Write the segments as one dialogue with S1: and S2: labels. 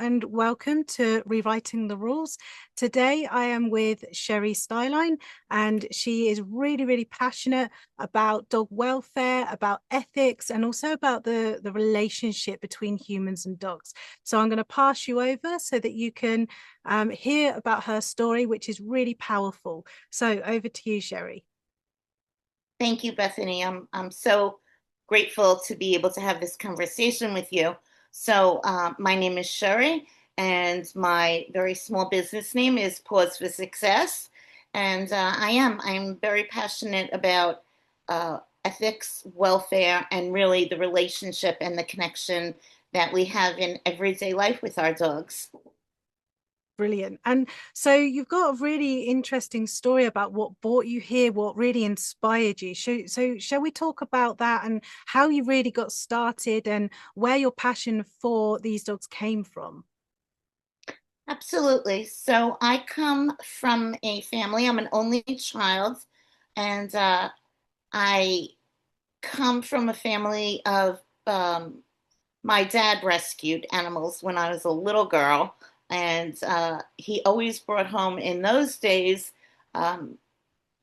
S1: and welcome to Rewriting the Rules. Today I am with Sherry Steinlein, and she is really, really passionate about dog welfare, about ethics, and also about the relationship between humans and dogs. So I'm going to pass you over so that you can hear about her story, which is really powerful. So over to you, Sherry.
S2: Thank you, Bethany. I'm so grateful to be able to have this conversation with you. My name is Sherry, and my very small business name is Pause for Success. And I'm very passionate about ethics, welfare, and really the relationship and the connection that we have in everyday life with our dogs.
S1: Brilliant. And so you've got a really interesting story about what brought you here, what really inspired you. So shall we talk about that and how you really got started and where your passion for these dogs came from?
S2: Absolutely. So I come from a family, I'm an only child, and I come from a family of my dad rescued animals when I was a little girl, and he always brought home in those days. Um,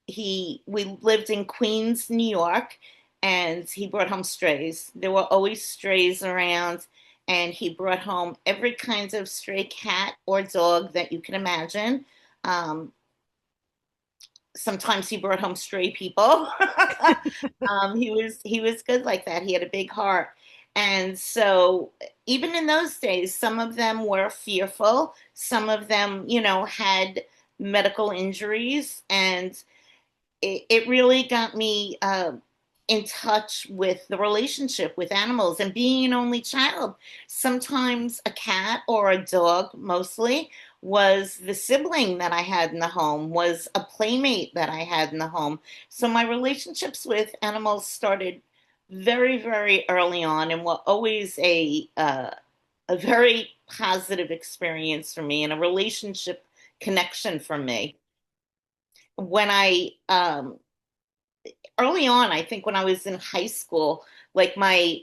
S2: we lived in Queens, New York, and he brought home strays. There were always strays around, and he brought home every kind of stray cat or dog that you can imagine. Um, Sometimes he brought home stray people. He was good like that. He had a big heart. And so even in those days, some of them were fearful. Some of them, had medical injuries, and it really got me in touch with the relationship with animals and being an only child. Sometimes a cat or a dog, mostly, was the sibling that I had in the home, was a playmate that I had in the home. So my relationships with animals started very, very early on and were always a very positive experience for me and a relationship connection for me. When I early on, I think when I was in high school, like my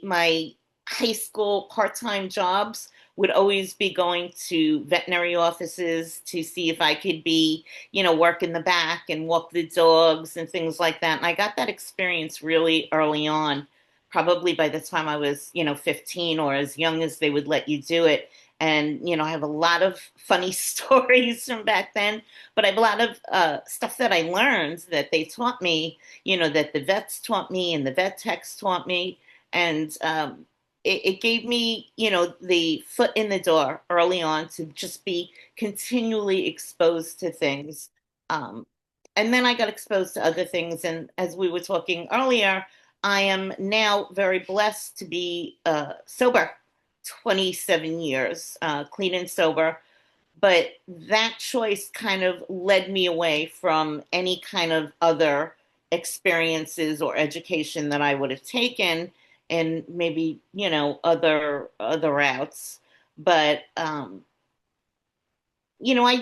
S2: high school part-time jobs would always be going to veterinary offices to see if I could be, work in the back and walk the dogs and things like that. And I got that experience really early on, probably by the time I was, 15 or as young as they would let you do it. And, I have a lot of funny stories from back then, but I have a lot of stuff that I learned that they taught me, that the vets taught me and the vet techs taught me. And it gave me, the foot in the door early on to just be continually exposed to things. Um, and then I got exposed to other things. And as we were talking earlier, I am now very blessed to be sober, 27 years, clean and sober. But that choice kind of led me away from any kind of other experiences or education that I would have taken and maybe, other routes. But I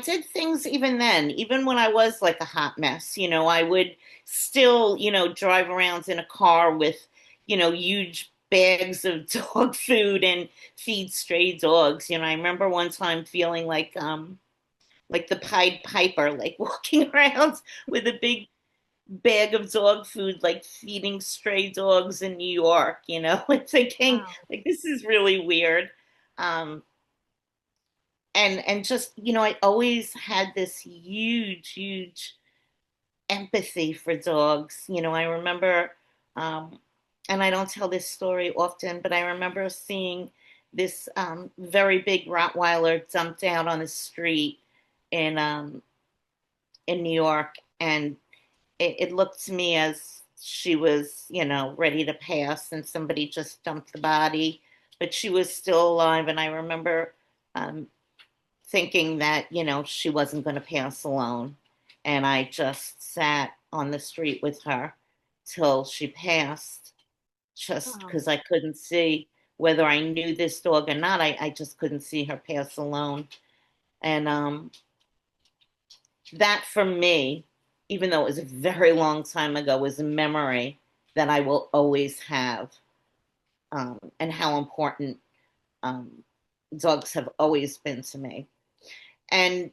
S2: did things even then, even when I was like a hot mess, I would still, drive around in a car with, huge bags of dog food and feed stray dogs. I remember one time feeling like the Pied Piper, like walking around with a big bag of dog food, like feeding stray dogs in New York, and thinking
S1: Wow.
S2: like this is really weird. Um, and just, I always had this huge, huge empathy for dogs. I remember, um, and I don't tell this story often, but I remember seeing this very big Rottweiler dumped out on the street in in New York, and it looked to me as she was, ready to pass, and somebody just dumped the body, but she was still alive. And I remember um, thinking that, she wasn't going to pass alone. And I just sat on the street with her till she passed, just
S1: Wow.
S2: because I couldn't see whether I knew this dog or not. I just couldn't see her pass alone. And that for me, even though it was a very long time ago, was a memory that I will always have, and how important, um, dogs have always been to me. And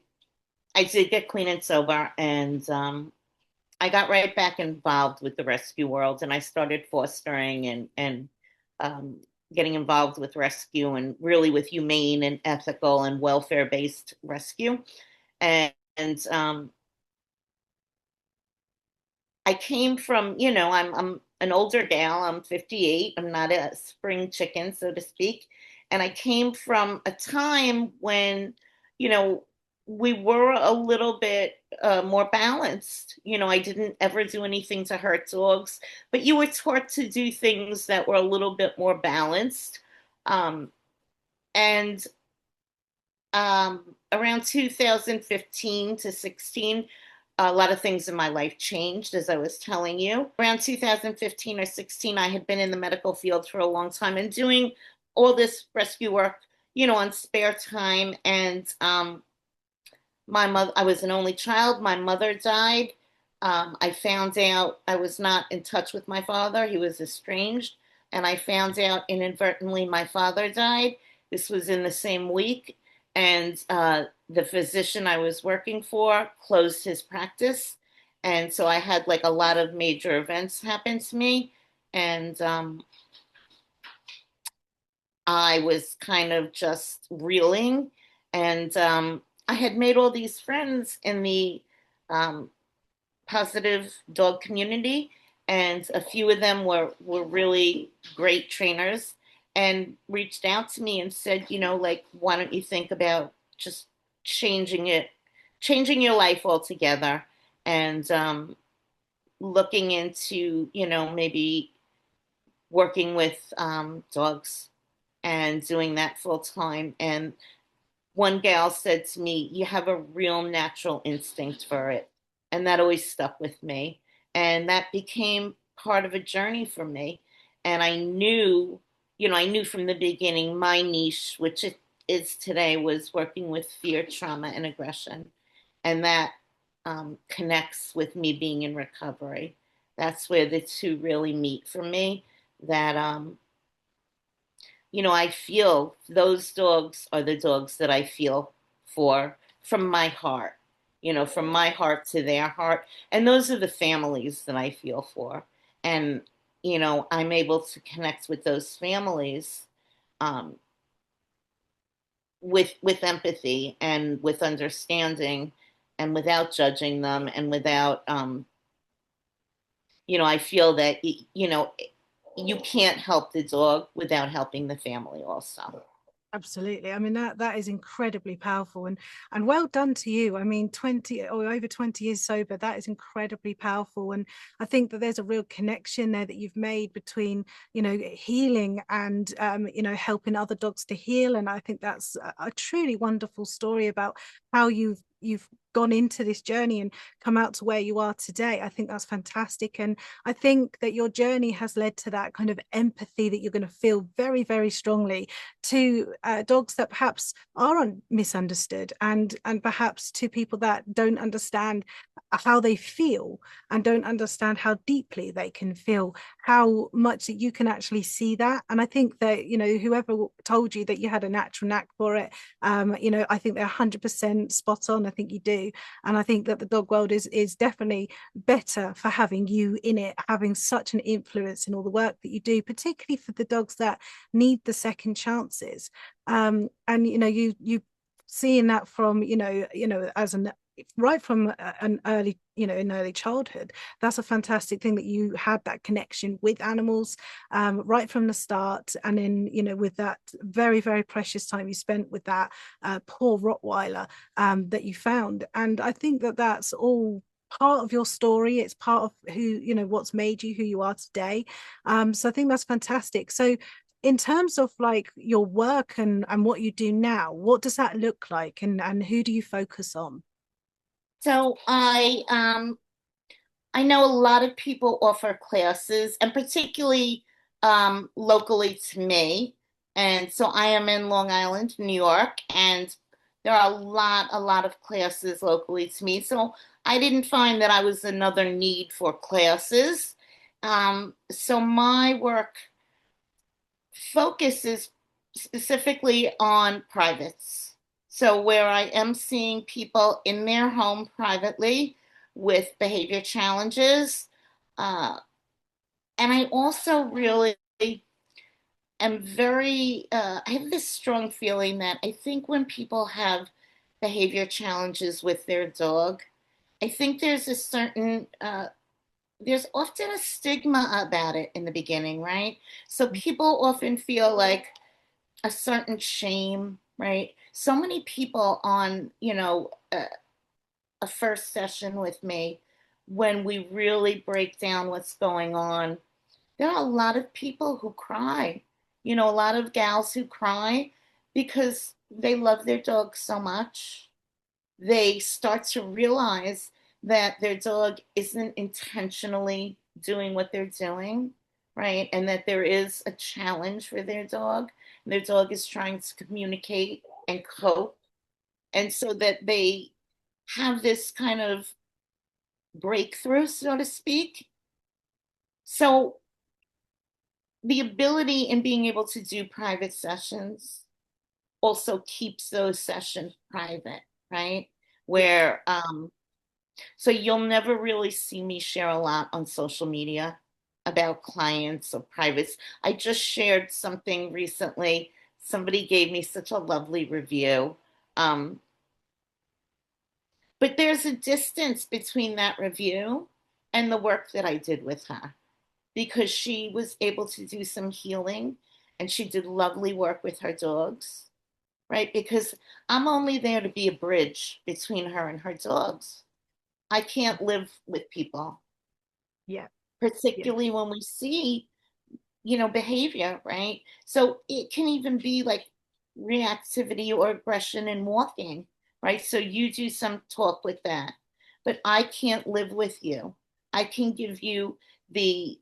S2: I did get clean and sober, and I got right back involved with the rescue world, and I started fostering and um, getting involved with rescue and really with humane and ethical and welfare based rescue. And I came from, I'm an older gal. I'm 58. I'm not a spring chicken, so to speak. And I came from a time when, you know, we were a little bit more balanced. I didn't ever do anything to hurt dogs, but you were taught to do things that were a little bit more balanced. And Around 2015 to 16, a lot of things in my life changed, as I was telling you. Around 2015 or 16, I had been in the medical field for a long time and doing all this rescue work, on spare time. And my mother, I was an only child. My mother died. I found out I was not in touch with my father. He was estranged. And I found out inadvertently my father died. This was in the same week. And the physician I was working for closed his practice. And so I had like a lot of major events happen to me. And I was kind of just reeling. And I had made all these friends in the um, positive dog community, and a few of them were really great trainers and reached out to me and said, like, why don't you think about just changing your life altogether, and looking into, maybe working with dogs and doing that full time. And one gal said to me, "You have a real natural instinct for it." And that always stuck with me. And that became part of a journey for me. And I knew from the beginning my niche, which it is today, was working with fear, trauma, and aggression. And that connects with me being in recovery. That's where the two really meet for me. That I feel those dogs are the dogs that I feel for from my heart, from my heart to their heart. And those are the families that I feel for. And, I'm able to connect with those families um, with empathy and with understanding and without judging them and without, I feel that, you can't help the dog without helping the family also.
S1: Absolutely. I mean, that is incredibly powerful, and well done to you. I mean, 20 or over 20 years sober, that is incredibly powerful. And I think that there's a real connection there that you've made between, healing and helping other dogs to heal. And I think that's a truly wonderful story about how you've gone into this journey and come out to where you are today. I think that's fantastic. And I think that your journey has led to that kind of empathy that you're going to feel very, very strongly to dogs that perhaps are misunderstood, and perhaps to people that don't understand how they feel and don't understand how deeply they can feel, how much that you can actually see that. And I think that, whoever told you that you had a natural knack for it, I think they're 100% spot on. I think you do. And I think that the dog world is definitely better for having you in it, having such an influence in all the work that you do, particularly for the dogs that need the second chances. And you seeing that from as an right from an early in early childhood, that's a fantastic thing that you had that connection with animals right from the start. And then with that very, very precious time you spent with that poor Rottweiler that you found. And I think that that's all part of your story. It's part of who what's made you who you are today. So I think that's fantastic. So in terms of like your work and what you do now, what does that look like, and who do you focus on?
S2: So I know a lot of people offer classes, and particularly locally to me. And so I am in Long Island, New York, and there are a lot of classes locally to me. So I didn't find that I was another need for classes. So my work focuses specifically on privates. So where I am seeing people in their home privately with behavior challenges, uh, and I also really am I have this strong feeling that I think when people have behavior challenges with their dog, I think there's often a stigma about it in the beginning, right? So people often feel like a certain shame, right? So many people on, a first session with me, when we really break down what's going on, there are a lot of people who cry, a lot of gals who cry because they love their dog so much. They start to realize that their dog isn't intentionally doing what they're doing, right? And that there is a challenge for their dog. And their dog is trying to communicate and cope. And so that they have this kind of breakthrough, so to speak. So the ability in being able to do private sessions also keeps those sessions private, right?
S1: Yeah,
S2: Where so you'll never really see me share a lot on social media about clients or privates. I just shared something recently. Somebody gave me such a lovely review. Um, but there's a distance between that review and the work that I did with her because she was able to do some healing and she did lovely work with her dogs, right? Because I'm only there to be a bridge between her and her dogs. I can't live with people,
S1: yeah, yeah,
S2: particularly when we see, behavior, right? So it can even be like reactivity or aggression in walking, right? So you do some talk with that, but I can't live with you. I can give you the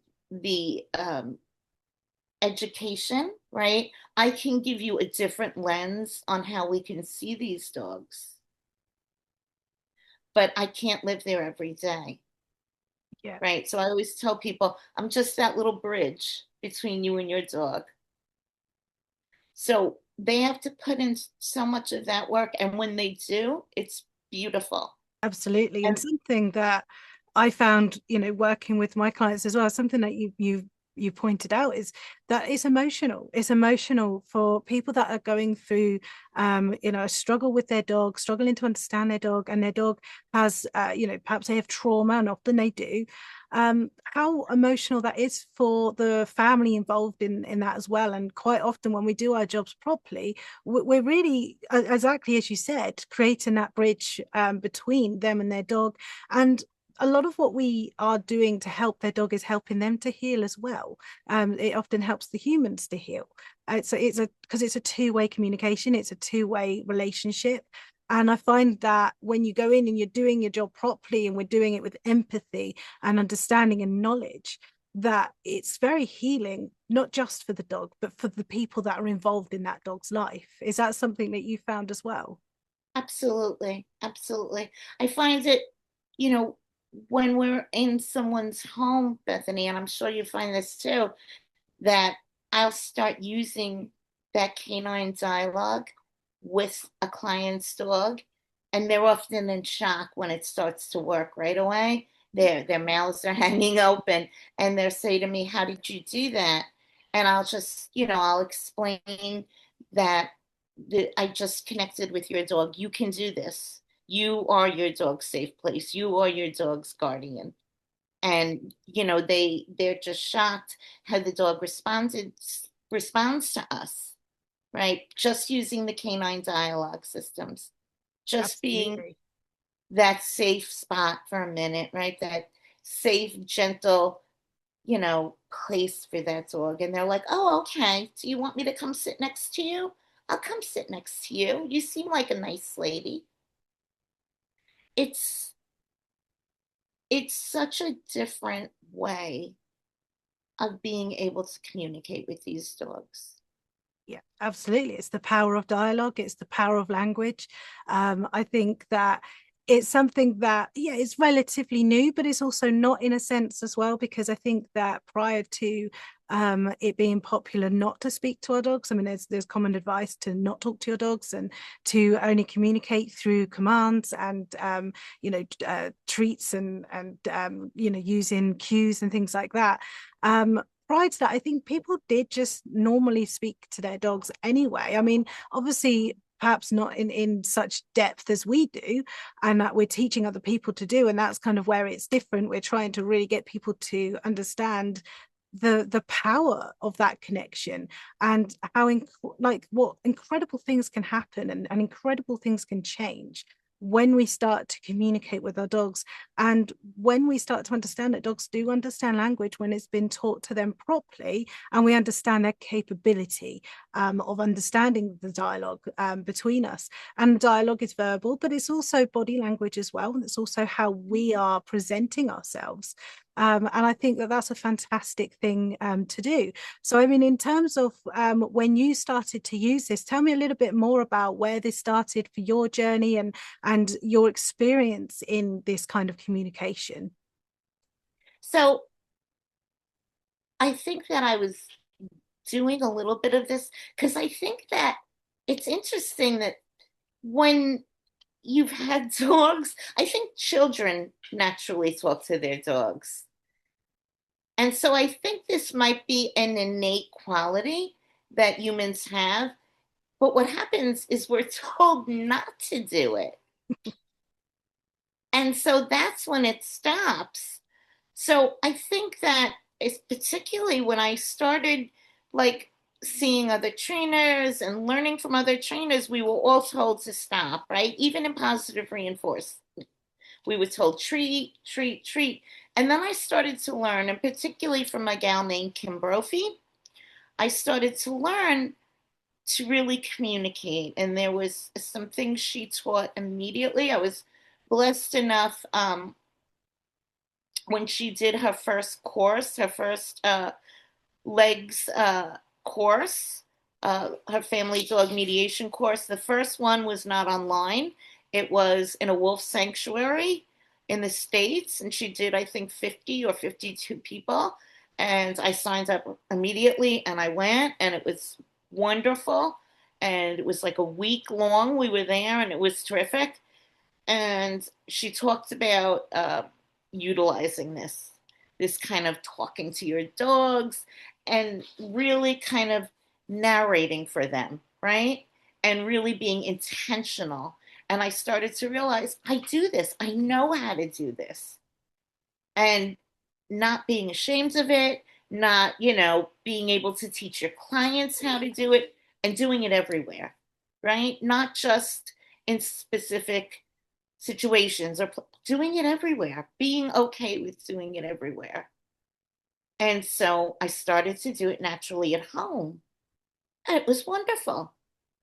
S2: education, right? I can give you a different lens on how we can see these dogs, but I can't live there every day.
S1: yeah.
S2: Right. So I always tell people, I'm just that little bridge between you and your dog. So they have to put in so much of that work. And when they do, it's beautiful.
S1: Absolutely. And
S2: And
S1: something that I found, working with my clients as well, something that you pointed out is that it's emotional. It's emotional for people that are going through a struggle with their dog, struggling to understand their dog, and their dog has perhaps they have trauma, and often they do. How emotional that is for the family involved in that as well. And quite often when we do our jobs properly, we're really, exactly as you said, creating that bridge between them and their dog. And a lot of what we are doing to help their dog is helping them to heal as well. It often helps the humans to heal. Because it's a two-way communication, it's a two-way relationship. And I find that when you go in and you're doing your job properly and we're doing it with empathy and understanding and knowledge, that it's very healing, not just for the dog, but for the people that are involved in that dog's life. Is that something that you found as well?
S2: absolutely, absolutely. I find it, you know, when we're in someone's home, Bethany, and I'm sure you find this too, that I'll start using that canine dialogue with a client's dog, and they're often in shock when it starts to work right away. Their mouths are hanging open, and they'll say to me, "How did you do that?" And I'll just, I'll explain that I just connected with your dog. You can do this. You are your dog's safe place. You are your dog's guardian, and they're just shocked how the dog responds to us, right? Just using the canine dialogue systems, just being
S1: Absolutely.
S2: that safe spot for a minute, right? That safe, gentle, place for that dog. And they're like, "Oh, okay, do you want me to come sit next to you? I'll come sit next to you. You seem like a nice lady." It's it's such a different way of being able to communicate with these dogs.
S1: Yeah, absolutely. It's the power of dialogue, it's the power of language. I think that it's something that, yeah, it's relatively new, but it's also not in a sense as well, because I think that prior to it being popular not to speak to our dogs, I mean, there's common advice to not talk to your dogs and to only communicate through commands and treats and using cues and things like that. Prior to that, I think people did just normally speak to their dogs anyway. I mean, obviously, perhaps not in such depth as we do, and that we're teaching other people to do, and that's kind of where it's different. We're trying to really get people to understand the power of that connection, and how like what incredible things can happen, and incredible things can change when we start to communicate with our dogs, and when we start to understand that dogs do understand language when it's been taught to them properly, and we understand their capability of understanding the dialogue between us. And dialogue is verbal, but it's also body language as well, and it's also how we are presenting ourselves. And I think that that's a fantastic thing to do. So, I mean, in terms of when you started to use this, tell me a little bit more about where this started for your journey, and your experience in this kind of communication.
S2: So I think that I was doing a little bit of this because I think that it's interesting that when you've had dogs, I think children naturally talk to their dogs. And so I think this might be an innate quality that humans have. But what happens is we're told not to do it. And so that's when it stops. So I think that it's particularly when I started like seeing other trainers and learning from other trainers, we were all told to stop, right? Even in positive reinforcement, we were told treat, treat, treat. And then I started to learn, and particularly from a gal named Kim Brophy, I started to learn to really communicate. And there was some things she taught immediately. I was blessed enough when she did her first course, her first legs course, her family dog mediation course. The first one was not online. It was in a wolf sanctuary in the States. And she did, I think, 50 or 52 people. And I signed up immediately and I went, and it was wonderful. And it was like a week long. We were there and it was terrific. And she talked about utilizing this kind of talking to your dogs and really kind of narrating for them, right? And really being intentional. And I started to realize I do this. I know how to do this. And not being ashamed of it, not, being able to teach your clients how to do it and doing it everywhere, right? Not just in specific situations or doing it everywhere, being okay with doing it everywhere. And so I started to do it naturally at home. And it was wonderful.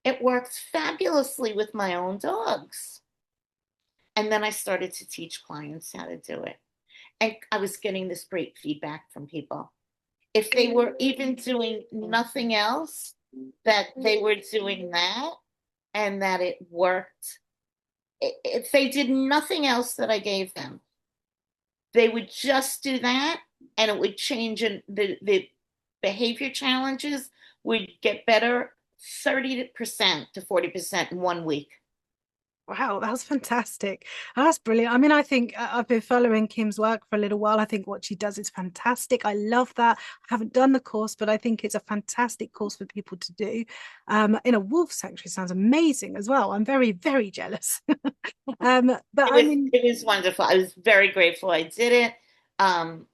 S2: It worked fabulously with my own dogs. And then I started to teach clients how to do it. And I was getting this great feedback from people. If they were even doing nothing else, that they were doing that and that it worked. If they did nothing else that I gave them, they would just do that and it would change, and the behavior challenges would get better 30% to 40% in 1 week.
S1: Wow, that's fantastic. That's brilliant. I mean, I think I've been following Kim's work for a little while. I think what she does is fantastic. I love that. I haven't done the course, but I think it's a fantastic course for people to do. In a wolf sanctuary sounds amazing as well. I'm very, very jealous. But I mean,
S2: It was wonderful. I was very grateful I did it. Um,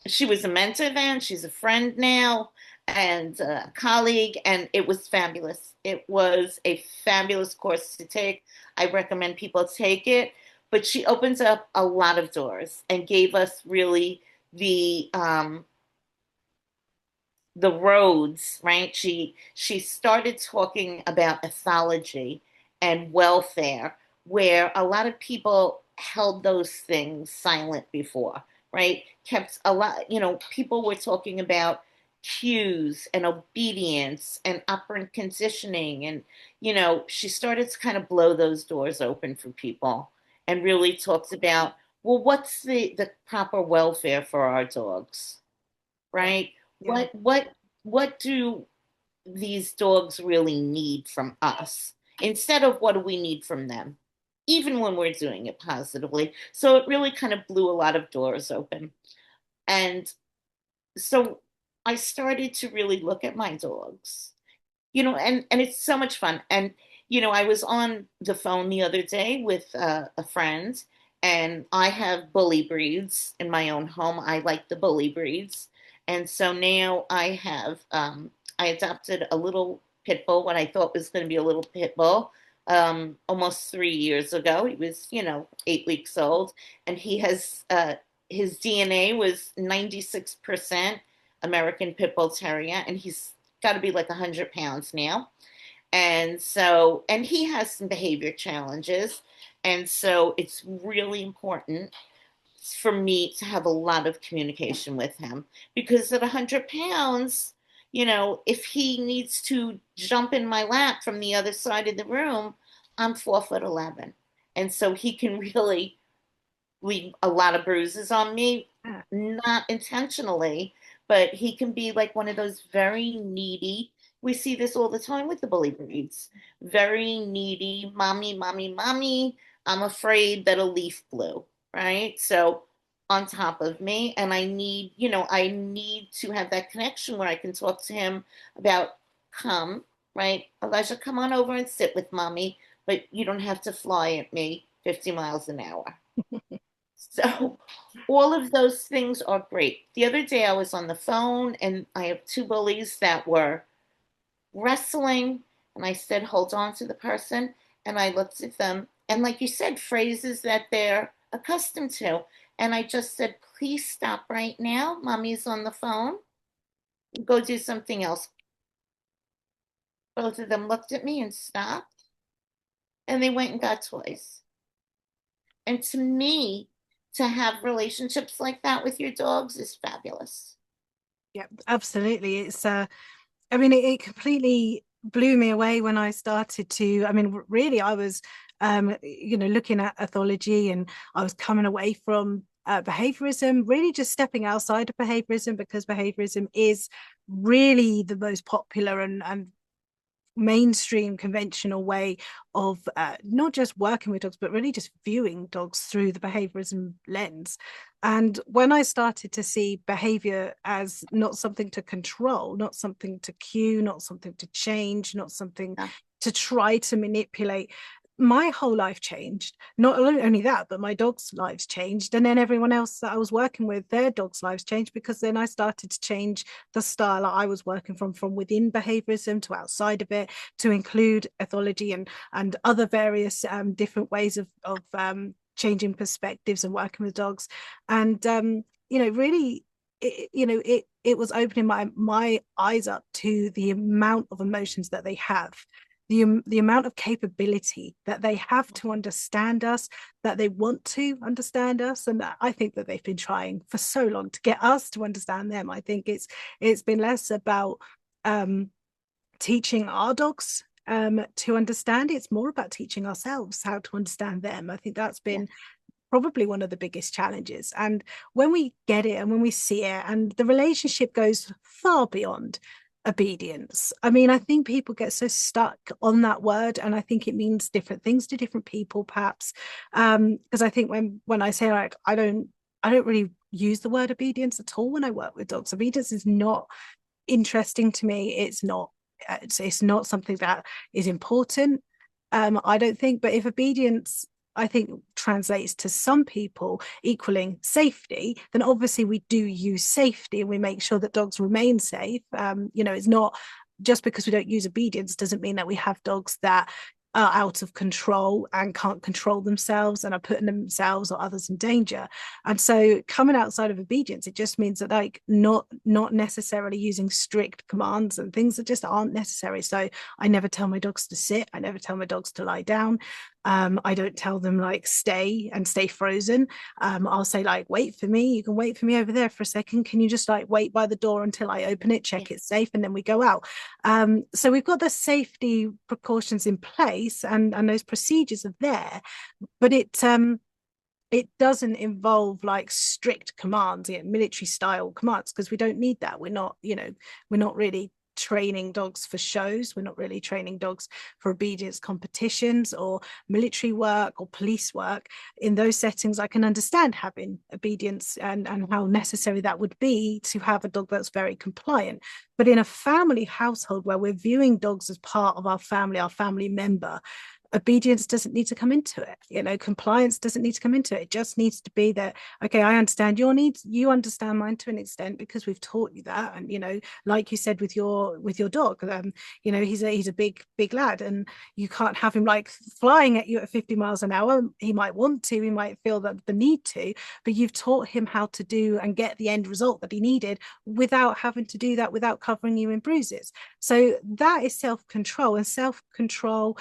S2: she was a mentor then. She's a friend now and a colleague, and it was fabulous. It was a fabulous course to take. I recommend people take it. But she opens up a lot of doors and gave us really the um, the roads, right? She started talking about ethology and welfare, where a lot of people held those things silent before, right? Kept a lot, people were talking about cues and obedience and operant conditioning. And, she started to kind of blow those doors open for people. and really talked about, well, what's the proper welfare for our dogs,
S1: Yeah.
S2: right?
S1: Yeah.
S2: What do these dogs really need from us instead of what do we need from them, even when we're doing it positively. So it really kind of blew a lot of doors open. And so I started to really look at my dogs, and it's so much fun. And, I was on the phone the other day with a friend, and I have bully breeds in my own home. I like the bully breeds. And so now I adopted a little pit bull, what I thought was going to be a little pit bull, almost 3 years ago. He was, 8 weeks old, and his DNA was 96% American Pit Bull Terrier, and he's got to be like 100 pounds now. And he has some behavior challenges. And so it's really important for me to have a lot of communication with him, because at 100 pounds, if he needs to jump in my lap from the other side of the room, I'm 4'11". And so he can really leave a lot of bruises on me,
S1: Yeah.
S2: not intentionally, but he can be like one of those very needy. We see this all the time with the bully breeds. Very needy, mommy, mommy, mommy. I'm afraid that a leaf blew, right? So on top of me, and I need to have that connection where I can talk to him about, come, right? Elijah, come on over and sit with mommy, but you don't have to fly at me 50 miles an hour. So all of those things are great. The other day I was on the phone and I have two bullies that were wrestling, and I said, hold on to the person. And I looked at them, and like you said, phrases that they're accustomed to. And I just said, please stop right now. Mommy's on the phone. Go do something else. Both of them looked at me and stopped, and they went and got toys. And to me, to have relationships like that with your dogs is fabulous.
S1: Yeah, absolutely. I mean, it completely blew me away when I started to. I mean, really, I was, looking at ethology, and I was coming away from behaviorism, really just stepping outside of behaviorism, because behaviorism is really the most popular and mainstream conventional way of not just working with dogs, but really just viewing dogs through the behaviorism lens. And when I started to see behavior as not something to control, not something to cue, not something to change, not something
S2: Yeah.
S1: to try to manipulate, my whole life changed. Not only that, but my dogs' lives changed. And then everyone else that I was working with, their dogs' lives changed, because then I started to change the style I was working from within behaviorism to outside of it, to include ethology and other various different ways of changing perspectives and working with dogs. And really, it was opening my eyes up to the amount of emotions that they have, the amount of capability that they have to understand us, that they want to understand us. And I think that they've been trying for so long to get us to understand them. I think it's been less about teaching our dogs to understand. It's more about teaching ourselves how to understand them. I think that's
S2: Yeah.
S1: been probably one of the biggest challenges. And when we get it and when we see it, and the relationship goes far beyond obedience. I mean, I think people get so stuck on that word, and I think it means different things to different people, perhaps. Because I think when I say, like, I don't really use the word obedience at all when I work with dogs. Obedience is not interesting to me. It's not something that is important. I don't think. But if obedience, I think, translates to some people equaling safety, then obviously we do use safety and we make sure that dogs remain safe. It's not just because we don't use obedience doesn't mean that we have dogs that are out of control and can't control themselves and are putting themselves or others in danger. And so coming outside of obedience, it just means that, like, not necessarily using strict commands and things that just aren't necessary. So I never tell my dogs to sit, I never tell my dogs to lie down. I don't tell them like stay and stay frozen. I'll say like, wait for me. You can wait for me over there for a second. Can you just like wait by the door until I open it,
S2: Yeah.
S1: check it's safe, and then we go out. So we've got the safety precautions in place, and those procedures are there, but it doesn't involve like strict commands, military style commands, because we don't need that. We're not really training dogs for shows. We're not really training dogs for obedience competitions or military work or police work. In those settings, I can understand having obedience and how necessary that would be to have a dog that's very compliant. But in a family household where we're viewing dogs as part of our family member, obedience doesn't need to come into it. Compliance doesn't need to come into it. It just needs to be that, okay, I understand your needs, you understand mine to an extent because we've taught you that. And like you said with your dog, he's a big lad, and you can't have him like flying at you at 50 miles an hour. He might want to, he might feel that the need to, but you've taught him how to do and get the end result that he needed without having to do that, without covering you in bruises. So that is self-control, and self-control,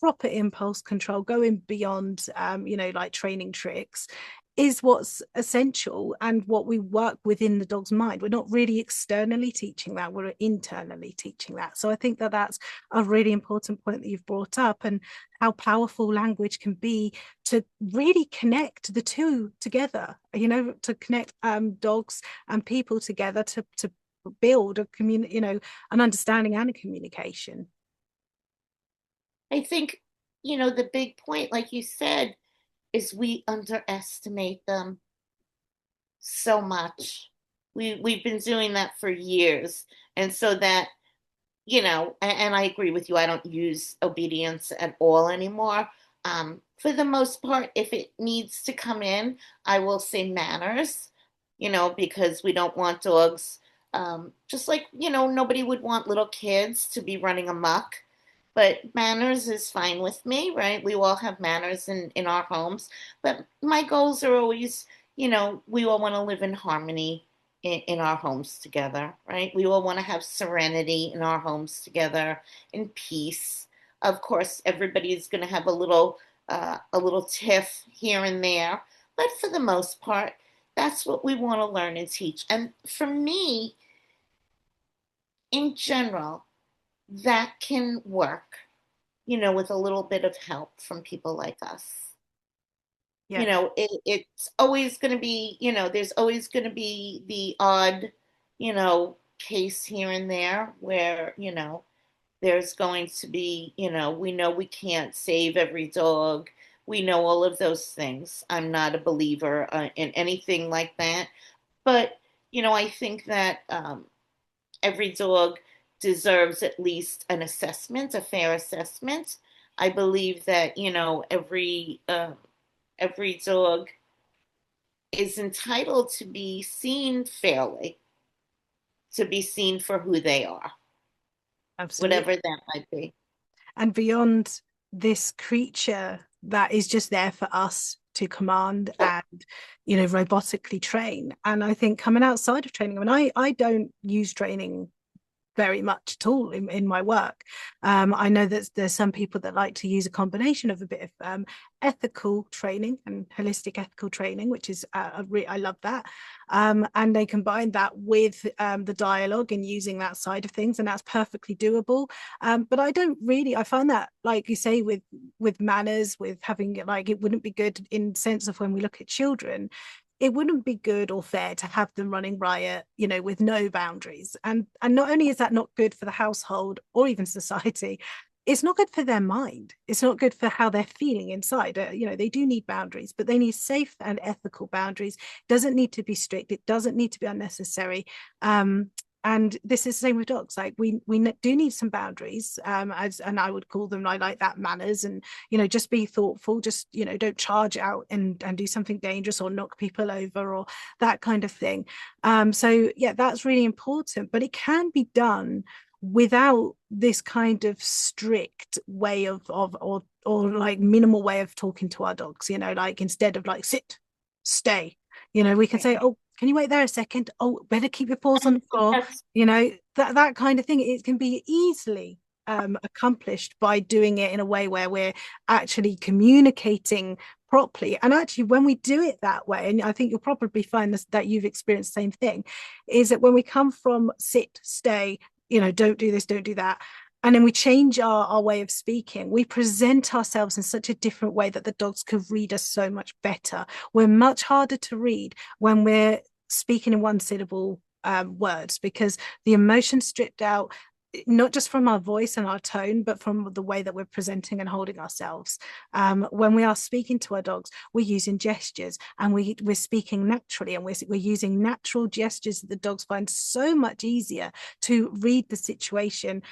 S1: proper impulse control, going beyond, like training tricks, is what's essential and what we work within the dog's mind. We're not really externally teaching that, we're internally teaching that. So I think that that's a really important point that you've brought up, and how powerful language can be to really connect the two together, to connect dogs and people together, to build a community, an understanding and a communication.
S2: I think, the big point, like you said, is we underestimate them so much. We've been doing that for years. And so that, and I agree with you, I don't use obedience at all anymore. For the most part, if it needs to come in, I will say manners, because we don't want dogs, just like, nobody would want little kids to be running amok. But manners is fine with me, right? We all have manners in our homes. But my goals are always, we all want to live in harmony in our homes together, right? We all want to have serenity in our homes together, in peace. Of course, everybody's going to have a little tiff here and there, but for the most part, that's what we want to learn and teach. And for me, in general, that can work, with a little bit of help from people like us.
S1: Yeah,
S2: It's always going to be, there's always going to be the odd, case here and there where, there's going to be, we know we can't save every dog. We know all of those things. I'm not a believer in anything like that. But, I think that every dog deserves at least an assessment, a fair assessment. I believe that, every dog is entitled to be seen fairly, to be seen for who they are,
S1: absolutely.
S2: whatever that might be.
S1: And beyond this creature that is just there for us to command and robotically train. And I think coming outside of training, I don't use training very much at all in my work. I know that there's some people that like to use a combination of a bit of ethical training and holistic ethical training, which is I love that. And they combine that with the dialogue and using that side of things, and that's perfectly doable. But I find that, like you say, with manners, with having like, it wouldn't be good in sense of when we look at children, it wouldn't be good or fair to have them running riot, with no boundaries. And not only is that not good for the household or even society, it's not good for their mind. It's not good for how they're feeling inside. They do need boundaries, but they need safe and ethical boundaries. It doesn't need to be strict. It doesn't need to be unnecessary. And this is the same with dogs. Like we do need some boundaries, and I would call them, I like that, manners, and just be thoughtful. Just don't charge out and do something dangerous or knock people over or that kind of thing. So yeah, that's really important, but it can be done without this kind of strict way or like minimal way of talking to our dogs. Like instead of like sit, stay, we can say, oh, can you wait there a second? Oh, better keep your paws on
S2: And
S1: the floor.
S2: that's
S1: That kind of thing. It can be easily accomplished by doing it in a way where we're actually communicating properly. And actually, when we do it that way, and I think you'll probably find this, that you've experienced the same thing, is that when we come from sit, stay, don't do this, don't do that, and then we change our way of speaking, we present ourselves in such a different way that the dogs could read us so much better. We're much harder to read when we're speaking in one syllable words, because the emotion stripped out, not just from our voice and our tone, but from the way that we're presenting and holding ourselves. When we are speaking to our dogs, we're using gestures, and we're speaking naturally, and we're using natural gestures that the dogs find so much easier to read the situation,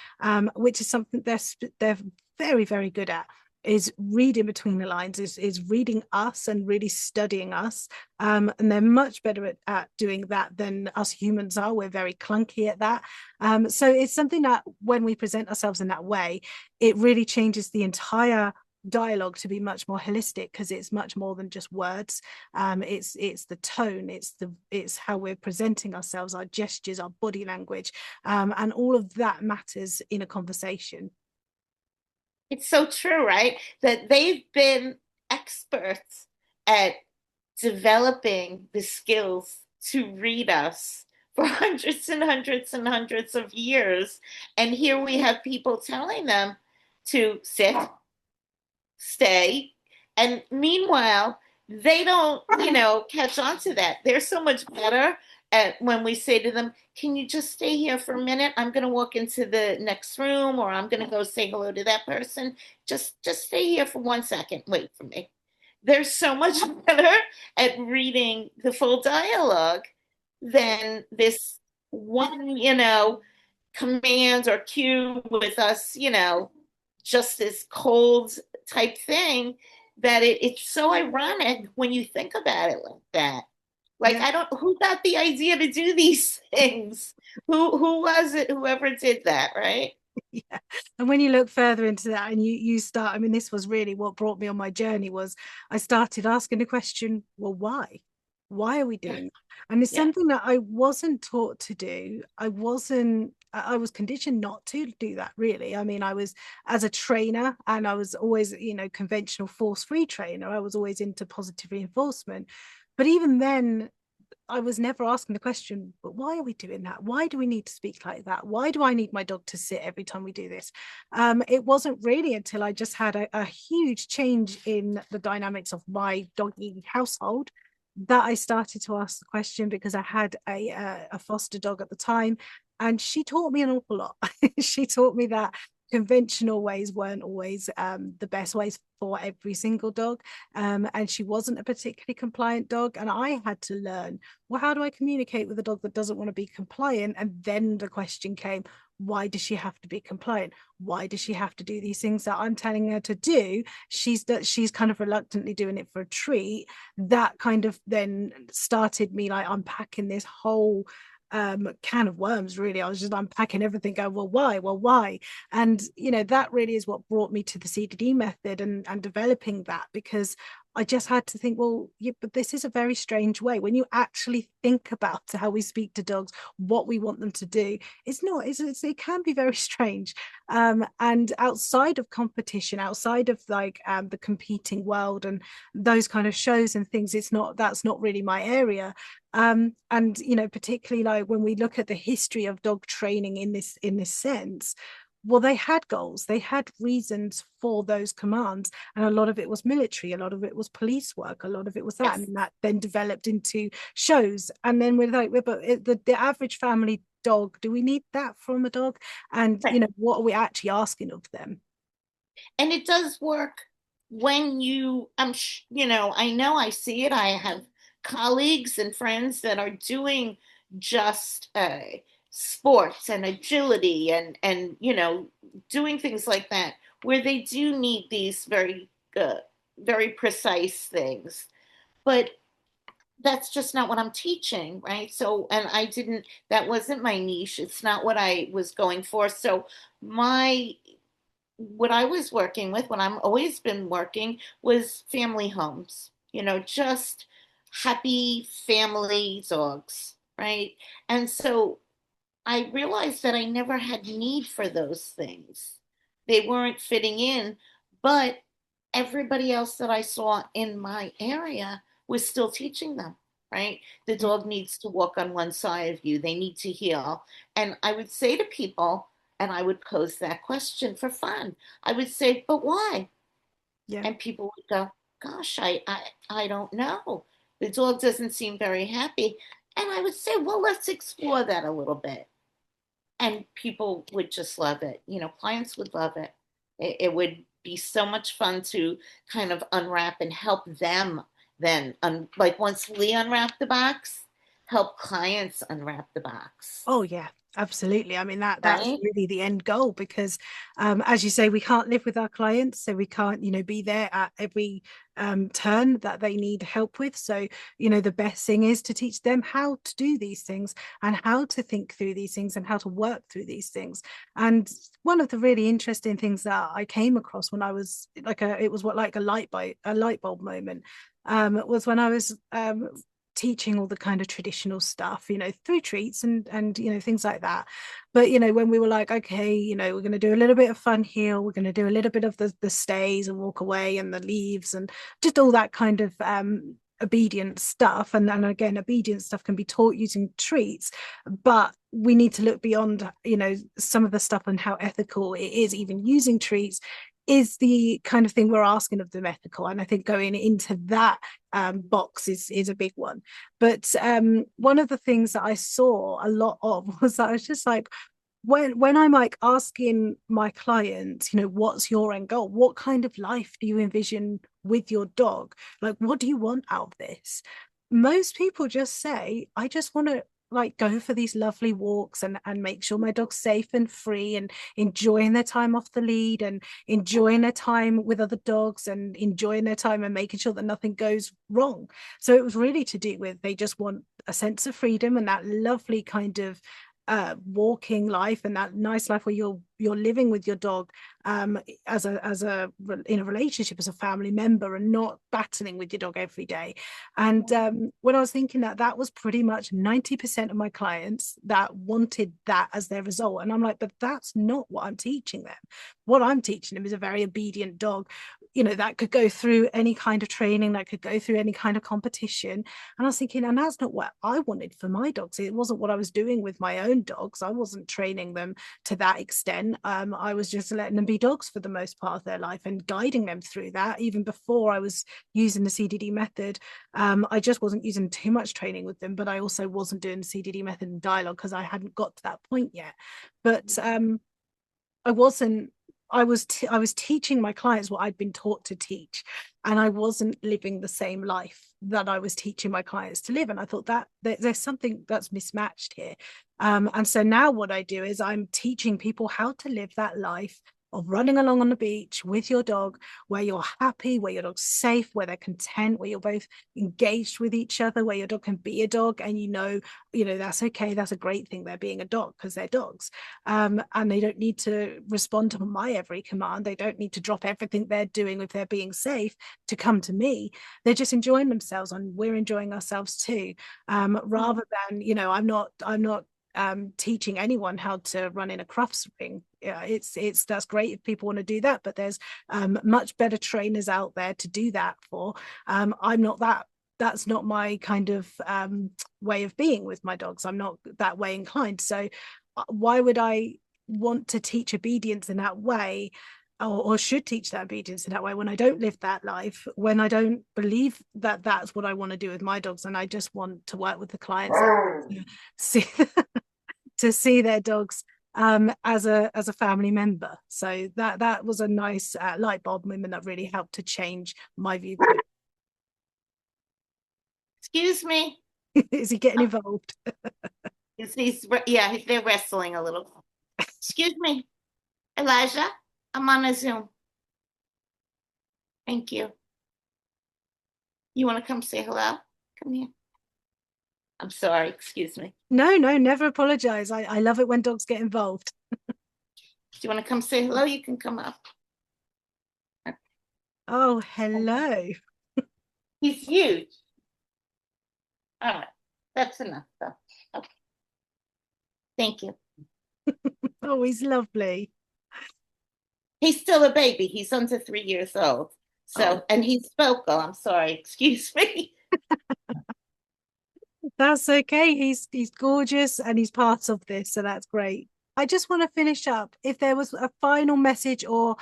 S1: which is something they're very, very good at, is reading between the lines, is reading us and really studying us. And they're much better at doing that than us humans are. We're very clunky at that. So it's something that when we present ourselves in that way, it really changes the entire dialogue to be much more holistic, because it's much more than just words. It's the tone, it's how we're presenting ourselves, our gestures, our body language, and all of that matters in a conversation.
S2: It's so true, right? That they've been experts at developing the skills to read us for hundreds and hundreds and hundreds of years. And here we have people telling them to sit, stay. And meanwhile, they don't, catch on to that. They're so much better at when we say to them, can you just stay here for a minute? I'm going to walk into the next room, or I'm going to go say hello to that person. Just stay here for 1 second. Wait for me. They're so much better at reading the full dialogue than this one, command or cue with us, just this cold type thing, that it's so ironic when you think about it like that. Like,
S1: Yeah.
S2: I don't, who got the idea to do these things? Who was it, whoever did that, right?
S1: Yeah. And when you look further into that, and you start, I mean, this was really what brought me on my journey, was I started asking the question, well, why are we
S2: Yeah.
S1: doing that? And it's
S2: Yeah.
S1: something that I wasn't taught to do. I was conditioned not to do that, really. I mean, I was, as a trainer, and I was always, conventional force free trainer, I was always into positive reinforcement. But even then, I was never asking the question, but why are we doing that? Why do we need to speak like that? Why do I need my dog to sit every time we do this? It wasn't really until I just had a huge change in the dynamics of my doggy household that I started to ask the question, because I had a foster dog at the time, and she taught me an awful lot. She taught me that conventional ways weren't always the best ways for every single dog. And she wasn't a particularly compliant dog. And I had to learn, well, how do I communicate with a dog that doesn't want to be compliant? And then the question came, why does she have to be compliant? Why does she have to do these things that I'm telling her to do? She's kind of reluctantly doing it for a treat. That kind of then started me like unpacking this whole can of worms, really. I was just unpacking everything, going, well, why? And that really is what brought me to the CDD method, and developing that, because I just had to think, well, yeah, but this is a very strange way. When you actually think about how we speak to dogs, what we want them to do, it can be very strange. And outside of competition, outside of like the competing world and those kind of shows and things, that's not really my area. And particularly like when we look at the history of dog training in this sense, well, they had goals, they had reasons for those commands, and a lot of it was military, a lot of it was police work, a lot of it was that,
S2: Yes.
S1: and that then developed into shows. And then we're like, but the average family dog, do we need that from a dog? And
S2: Right.
S1: what are we actually asking of them?
S2: And it does work when I know I see it. I have colleagues and friends that are doing just sports and agility and doing things like that, where they do need these very precise things. But that's just not what I'm teaching, right? So, and that wasn't my niche. It's not what I was going for. So my what I was working with, what I'm always been working, was family homes, just happy family dogs, right? And so I realized that I never had need for those things. They weren't fitting in, but everybody else that I saw in my area was still teaching them, right? The
S1: Yeah.
S2: dog needs to walk on one side of you, they need to heel. And I would say to people, and I would pose that question for fun. I would say, but why?
S1: Yeah.
S2: And people would go, gosh, I don't know. The dog doesn't seem very happy. And I would say, well, let's explore that a little bit. And people would just love it. You know, clients would love it. It would be so much fun to kind of unwrap and help them then, like once we unwrap the box, help clients unwrap the box,
S1: Oh yeah, absolutely. I mean that's
S2: right?
S1: really the end goal because as you say, we can't live with our clients, so we can't, be there at every turn that they need help with. So, the best thing is to teach them how to do these things and how to think through these things and how to work through these things. And one of the really interesting things that I came across when I was it was what like a light bulb moment was when I was teaching all the kind of traditional stuff, through treats and things like that. But when we were like, okay, we're going to do a little bit of fun here, we're going to do a little bit of the stays and walk away and the leaves and just all that kind of obedient stuff. And again, obedient stuff can be taught using treats, but we need to look beyond, some of the stuff and how ethical it is even using treats is the kind of thing we're asking of them ethical. And I think going into that box is a big one. But one of the things that I saw a lot of was that I was just like, when I'm like asking my clients, what's your end goal? What kind of life do you envision with your dog? Like, what do you want out of this? Most people just say, I just want to like go for these lovely walks and make sure my dog's safe and free and enjoying their time off the lead and enjoying their time with other dogs and enjoying their time and making sure that nothing goes wrong. So it was really to do with they just want a sense of freedom and that lovely kind of walking life and that nice life where you're living with your dog as a in a relationship as a family member and not battling with your dog every day. And when I was thinking that was pretty much 90% of my clients that wanted that as their result, and I'm like, but that's not what I'm teaching them. What I'm teaching them is a very obedient dog, that could go through any kind of training, that could go through any kind of competition. And I was thinking, and that's not what I wanted for my dogs. It wasn't what I was doing with my own dogs. I wasn't training them to that extent. I was just letting them be dogs for the most part of their life and guiding them through that. Even before I was using the CDD method, I just wasn't using too much training with them, but I also wasn't doing the CDD method in dialogue because I hadn't got to that point yet. But I wasn't I was teaching my clients what I'd been taught to teach, and I wasn't living the same life that I was teaching my clients to live. And I thought that there's something that's mismatched here. And so now what I do is I'm teaching people how to live that life of running along on the beach with your dog, where you're happy, where your dog's safe, where they're content, where you're both engaged with each other, where your dog can be a dog, and that's okay. That's a great thing. They're being a dog because they're dogs, and they don't need to respond to my every command. They don't need to drop everything they're doing if they're being safe to come to me. They're just enjoying themselves, and we're enjoying ourselves too. Rather than, I'm not teaching anyone how to run in a crufts ring. Yeah, it's that's great if people want to do that, but there's much better trainers out there to do that for. I'm not that. That's not my kind of way of being with my dogs. I'm not that way inclined. So why would I want to teach obedience in that way, or should teach that obedience in that way when I don't live that life, when I don't believe that that's what I want to do with my dogs, and I just want to work with the clients to see to see their dogs as a family member. So that was a nice light bulb moment that really helped to change my viewpoint.
S2: Excuse me.
S1: Is he getting involved?
S2: Yeah, they're wrestling a little. Excuse me, Elijah. I'm on a Zoom. Thank you. You want to come say hello? Come here. I'm sorry. Excuse me.
S1: No, never apologize. I love it when dogs get involved.
S2: Do you want to come say hello? You can come up.
S1: Oh, hello.
S2: He's huge. All right. That's enough, though. Okay. Thank you.
S1: Oh, he's lovely.
S2: He's still a baby. He's under 3 years old.
S1: Oh,
S2: So, and he spoke. Oh, I'm sorry. Excuse me.
S1: that's okay. He's gorgeous and he's part of this, so that's great. I just want to finish up. If there was a final message or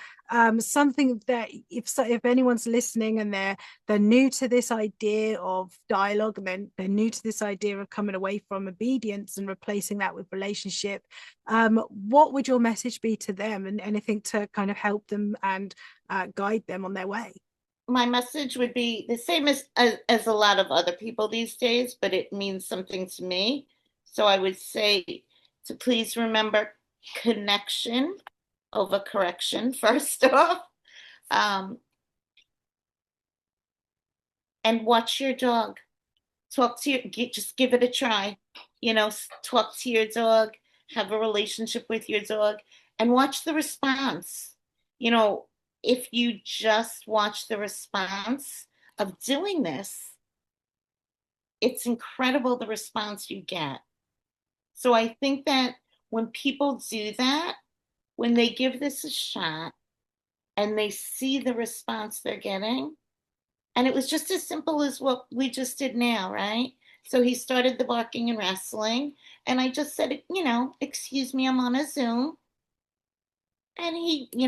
S1: something that if anyone's listening and they're new to this idea of dialogue and then they're new to this idea of coming away from obedience and replacing that with relationship, what would your message be to them and anything to kind of help them and guide them on their way?
S2: My message would be the same as a lot of other people these days, but it means something to me. So I would say to please remember connection over correction, first off. Um, and watch your dog. Talk to just give it a try. Talk to your dog, have a relationship with your dog, and watch the response. You know, if you just watch the response of doing this, it's incredible the response you get. So I think that when people do that, when they give this a shot and they see the response they're getting, and it was just as simple as what we just did now, right? So he started the barking and wrestling, and I just said, excuse me, I'm on a Zoom. And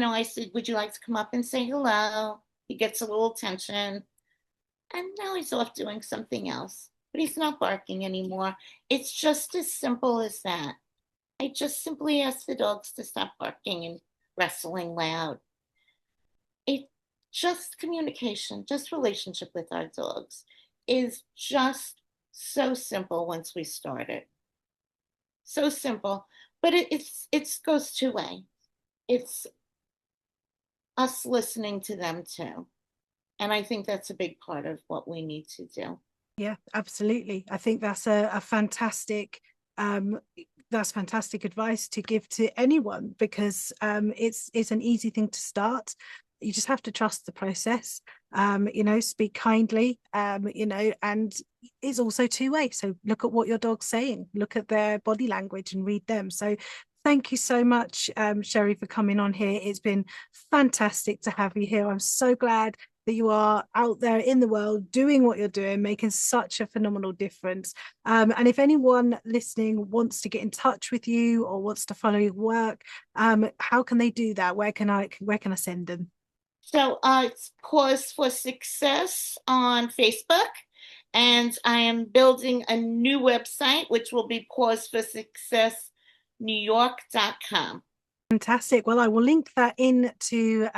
S2: I said, would you like to come up and say hello? He gets a little attention, and now he's off doing something else, but he's not barking anymore. It's just as simple as that. I just simply asked the dogs to stop barking and wrestling loud. It just communication, just relationship with our dogs is just so simple once we start it. So simple, but it goes two way. It's us listening to them too, and I think that's a big part of what we need to do.
S1: Yeah, absolutely. I think um that's fantastic advice to give to anyone because it's an easy thing to start. You just have to trust the process. Speak kindly, and it's also two-way. So look at what your dog's saying, look at their body language and read them. So thank you so much, Sherry, for coming on here. It's been fantastic to have you here. I'm so glad that you are out there in the world doing what you're doing, making such a phenomenal difference. And if anyone listening wants to get in touch with you or wants to follow your work, how can they do that? Where can I send them?
S2: So it's Pause for Success on Facebook. And I am building a new website, which will be pauseforsuccessnewyork.com.
S1: Fantastic. Well, I will link that into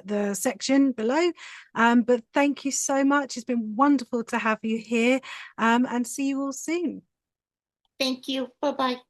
S1: the section below. But thank you so much. It's been wonderful to have you here and see you all soon.
S2: Thank you. Bye bye.